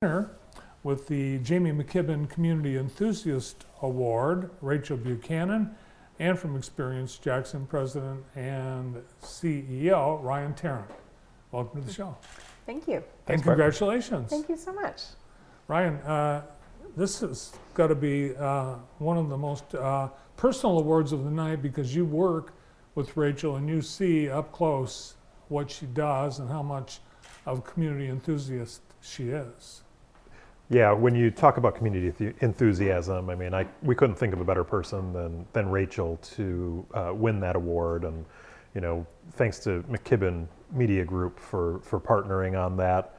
Winner with the Jamie McKibbin Community Enthusiast Award, Rachel Buchanan, and from Experience Jackson President and CEO, Ryan Tarrant. Welcome to the show. Thank you. And congratulations. Thank you so much. Ryan, this has got to be one of the most personal awards of the night because you work with Rachel and you see up close what she does and how much of a community enthusiast she is. Yeah, when you talk about community enthusiasm, I mean, we couldn't think of a better person than Rachel to win that award, and you know, thanks to McKibbin Media Group for partnering on that.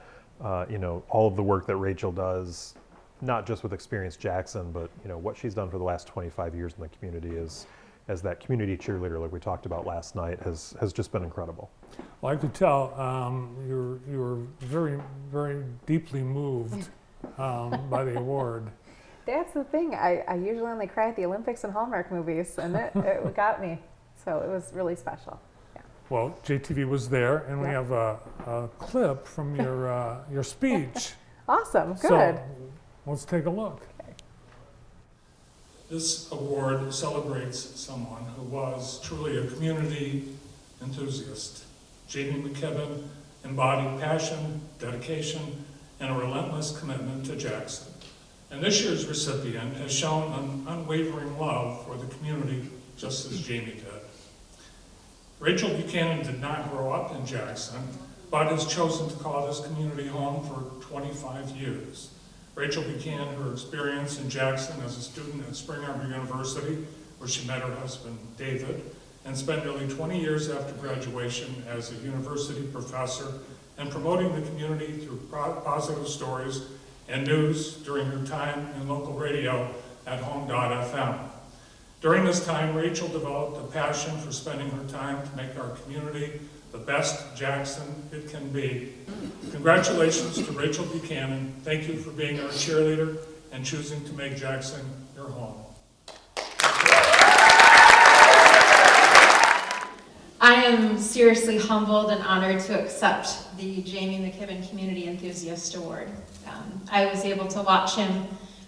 You know, all of the work that Rachel does, not just with Experience Jackson, but you know what she's done for the last 25 years in the community as that community cheerleader, like we talked about last night, has just been incredible. Well, I could tell you were very, very deeply moved by the award. That's the thing. I usually only cry at the Olympics and Hallmark movies, and it got me. So it was really special. Yeah. Well, JTV was there, and we have a clip from your speech. Awesome. Good. So let's take a look. Okay. This award celebrates someone who was truly a community enthusiast. Jamie McKibbin embodied passion, dedication, and a relentless commitment to Jackson. And this year's recipient has shown an unwavering love for the community, just as Jamie did. Rachel Buchanan did not grow up in Jackson, but has chosen to call this community home for 25 years. Rachel began her experience in Jackson as a student at Spring Arbor University, where she met her husband, David, and spent nearly 20 years after graduation as a university professor and promoting the community through positive stories and news during her time in local radio at Home.fm. During this time, Rachel developed a passion for spending her time to make our community the best Jackson it can be. Congratulations to Rachel Buchanan. Thank you for being our cheerleader and choosing to make Jackson your home. I am seriously humbled and honored to accept the Jamie McKibbin Community Enthusiast Award. I was able to watch him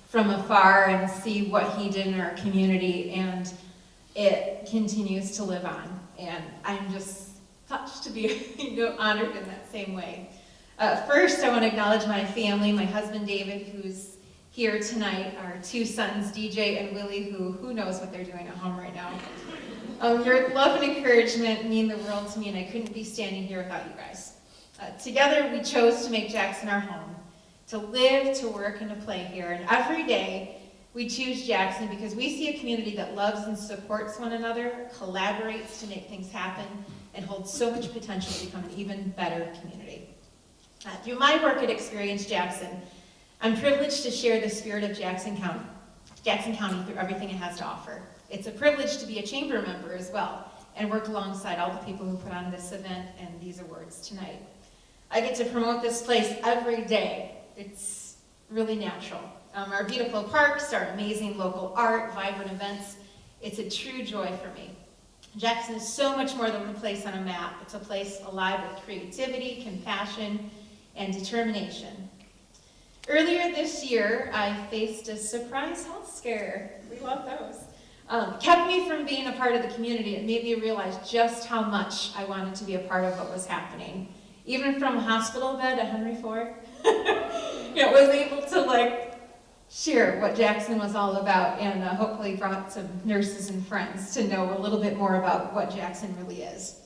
from afar and see what he did in our community, and it continues to live on. And I'm just touched to be honored in that same way. First, I want to acknowledge my family, my husband David, who's here tonight, our two sons, DJ and Willie, who knows what they're doing at home right now. Your love and encouragement mean the world to me, and I couldn't be standing here without you guys. Together, we chose to make Jackson our home, to live, to work, and to play here. And every day, we choose Jackson because we see a community that loves and supports one another, collaborates to make things happen, and holds so much potential to become an even better community. Through my work at Experience Jackson, I'm privileged to share the spirit of Jackson County through everything it has to offer. It's a privilege to be a chamber member as well and work alongside all the people who put on this event and these awards tonight. I get to promote this place every day. It's really natural. Our beautiful parks, our amazing local art, vibrant events, it's a true joy for me. Jackson is so much more than a place on a map. It's a place alive with creativity, compassion, and determination. Earlier this year, I faced a surprise health scare. We love those. Kept me from being a part of the community. It made me realize just how much I wanted to be a part of what was happening. Even from a hospital bed at Henry Ford, was able to share what Jackson was all about, and hopefully brought some nurses and friends to know a little bit more about what Jackson really is.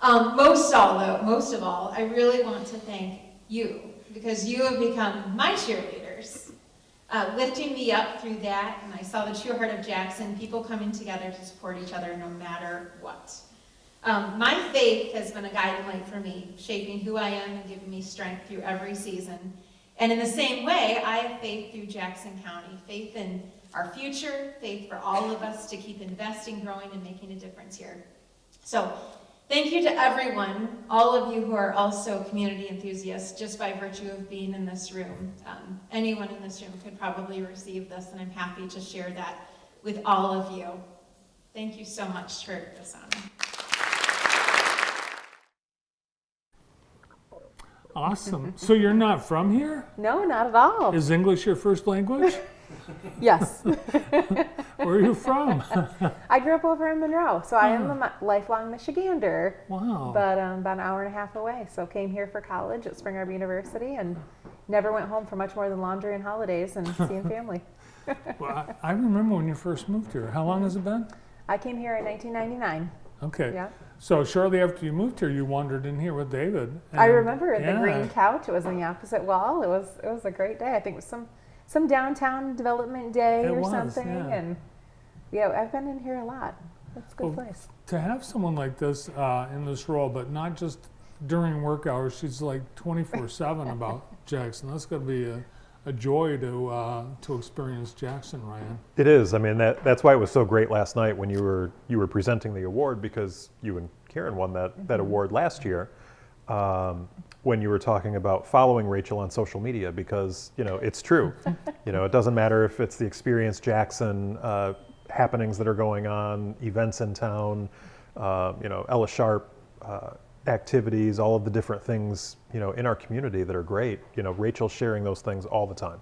Most of all, I really want to thank you, because you have become my cheerleaders, lifting me up through that, and I saw the true heart of Jackson, people coming together to support each other no matter what. My faith has been a guiding light for me, shaping who I am and giving me strength through every season. And in the same way, I have faith through Jackson County, faith in our future, faith for all of us to keep investing, growing, and making a difference here. So thank you to everyone, all of you who are also community enthusiasts, just by virtue of being in this room. Anyone in this room could probably receive this, and I'm happy to share that with all of you. Thank you so much for this honor. Awesome. So you're not from here? No, not at all. Is English your first language? Yes. Where are you from? I grew up over in Monroe, so I am a lifelong Michigander, Wow. but about an hour and a half away. So came here for college at Spring Arbor University and never went home for much more than laundry and holidays and seeing family. Well, I remember when you first moved here. How long has it been? I came here in 1999. Okay. Yeah. So shortly after you moved here, you wandered in here with David. I and- remember the yeah. green couch. It was on the opposite wall. It was a great day. I think it was some downtown development day It or was, something. yeah. And yeah, I've been in here a lot. It's a good Well, place. To have someone like this in this role, but not just during work hours, she's like 24/7 about Jackson. That's going to be a joy to experience Jackson, Ryan. It is. I mean, that's why it was so great last night when you were presenting the award, because you and Karen won that award last year. When you were talking about following Rachel on social media, because it's true. It doesn't matter if it's the Experience Jackson happenings that are going on, events in town, Ella Sharp activities, all of the different things in our community that are great. Rachel's sharing those things all the time.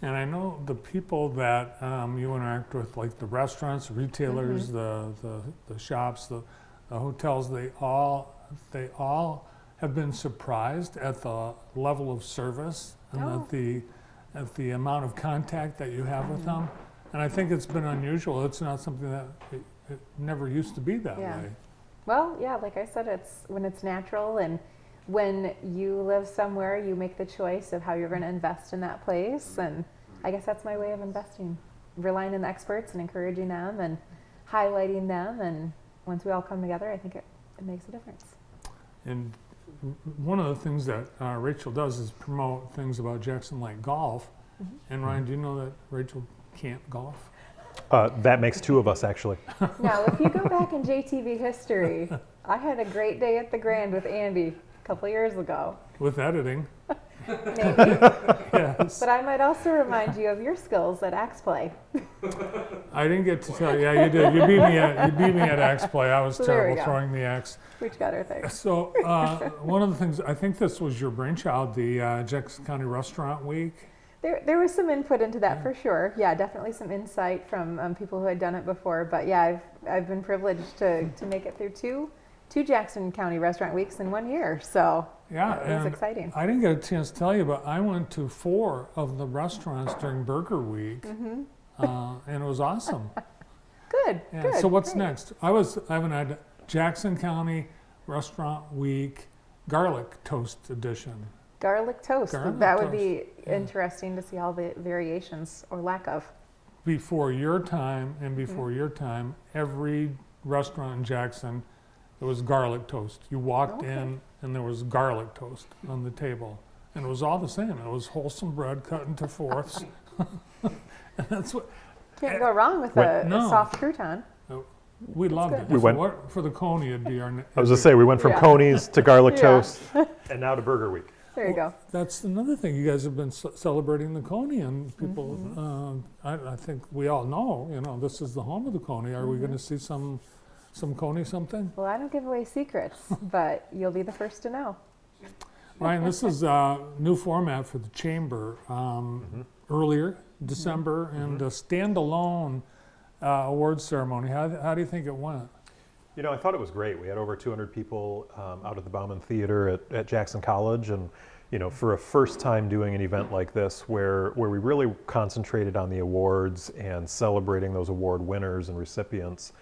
And I know the people that you interact with, like the restaurants, the retailers, the shops, the hotels, they all have been surprised at the level of service and at the amount of contact that you have with them. And I think it's been unusual. It's not something that it never used to be that Yeah. way. Well, yeah, like I said, it's when it's natural, and when you live somewhere, you make the choice of how you're going to invest in that place. And I guess that's my way of investing, relying on the experts and encouraging them and highlighting them. And once we all come together, I think it makes a difference. And one of the things that Rachel does is promote things about Jackson Lake golf. And Ryan, do you know that Rachel can't golf? That makes two of us, actually. Now, if you go back in JTV history, I had a great day at the Grand with Andy a couple years ago. With editing. Maybe. Yes. But I might also remind you of your skills at axe play. I didn't get to tell you. Yeah, you did. You beat me at axe play. I was So there we terrible go. throwing the axe. We each got our thing. So one of the things, I think this was your brainchild, the Jackson County Restaurant Week. There was some input into that for sure. Yeah, definitely some insight from people who had done it before. But yeah, I've been privileged to make it through two Jackson County Restaurant Weeks in 1 year. So Yeah, it was and exciting. I didn't get a chance to tell you, but I went to 4 of the restaurants during Burger Week, and it was awesome. Good. Yeah. Good. So what's great. next? I haven't had Jackson County Restaurant Week Garlic Toast Edition. Garlic toast. Garlic That would toast, be yeah. interesting to see all the variations or lack of. Before your time and before your time, every restaurant in Jackson, there was garlic toast. You walked Okay. in and there was garlic toast on the table. And it was all the same. It was wholesome bread cut into fourths. And that's what Can't go wrong with Wait, a no. soft crouton. we loved good. it. We If went- it weren't for the coney, it'd be our. I was just say we went from Yeah. Coney's to garlic Yeah. toast, and now to Burger Week. There you go. That's another thing. You guys have been celebrating the coney, and people. I think we all know. This is the home of the coney. Are we going to see some coney something? Well, I don't give away secrets, but you'll be the first to know. Ryan, this is a new format for the chamber. Earlier December, and a standalone awards ceremony. How do you think it went? I thought it was great. We had over 200 people out at the Bauman Theater at Jackson College, and for a first time doing an event like this, where we really concentrated on the awards and celebrating those award winners and recipients.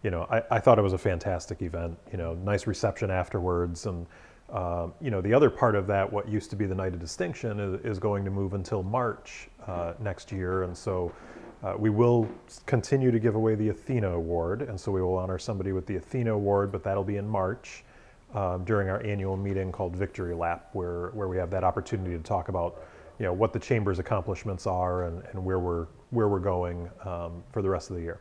I thought it was a fantastic event. Nice reception afterwards, and the other part of that, what used to be the Night of Distinction, is going to move until March next year, and so. We will continue to give away the Athena Award, and so we will honor somebody with the Athena Award, but that'll be in March during our annual meeting called Victory Lap, where we have that opportunity to talk about what the Chamber's accomplishments are and where we're going for the rest of the year.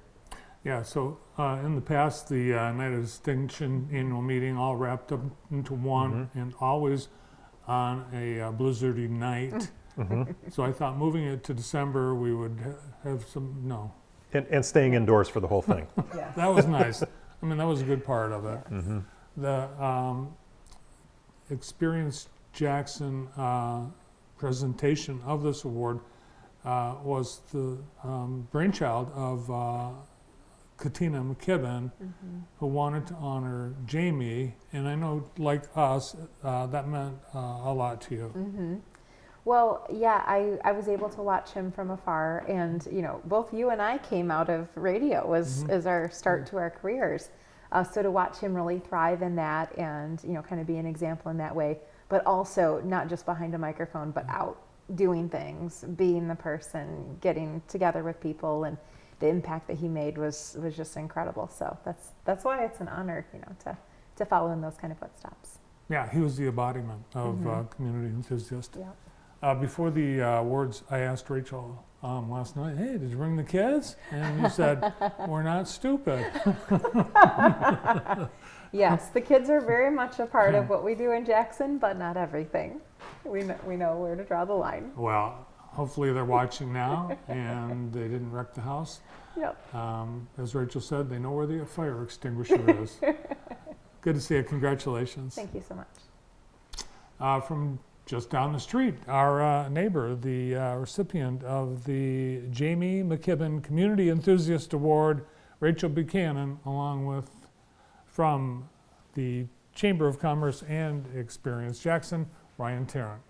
Yeah, so in the past, the Night of Distinction annual meeting all wrapped up into one, and always on a blizzardy night. So I thought moving it to December, we would have some, And staying indoors for the whole thing. Yeah. that was nice. I mean, that was a good part of it. The Experience Jackson presentation of this award was the brainchild of Katina McKibbin, who wanted to honor Jamie, and I know, like us, that meant a lot to you. Well, yeah, I was able to watch him from afar, and you know, both you and I came out of radio as our start to our careers. So to watch him really thrive in that, and you know, kind of be an example in that way, but also not just behind a microphone, but out doing things, being the person, getting together with people, and the impact that he made was just incredible. So that's why it's an honor, you know, to follow in those kind of footsteps. Yeah, he was the embodiment of community enthusiast. Yeah. Before the awards, I asked Rachel last night, hey, did you bring the kids? And you said, we're not stupid. Yes, the kids are very much a part of what we do in Jackson, but not everything. We know where to draw the line. Well, hopefully they're watching now and they didn't wreck the house. Yep. As Rachel said, they know where the fire extinguisher is. Good to see you. Congratulations. Thank you so much. From just down the street, our neighbor, the recipient of the Jamie McKibbin Community Enthusiast Award, Rachel Buchanan, along with from the Chamber of Commerce and Experience Jackson, Ryan Tarrant.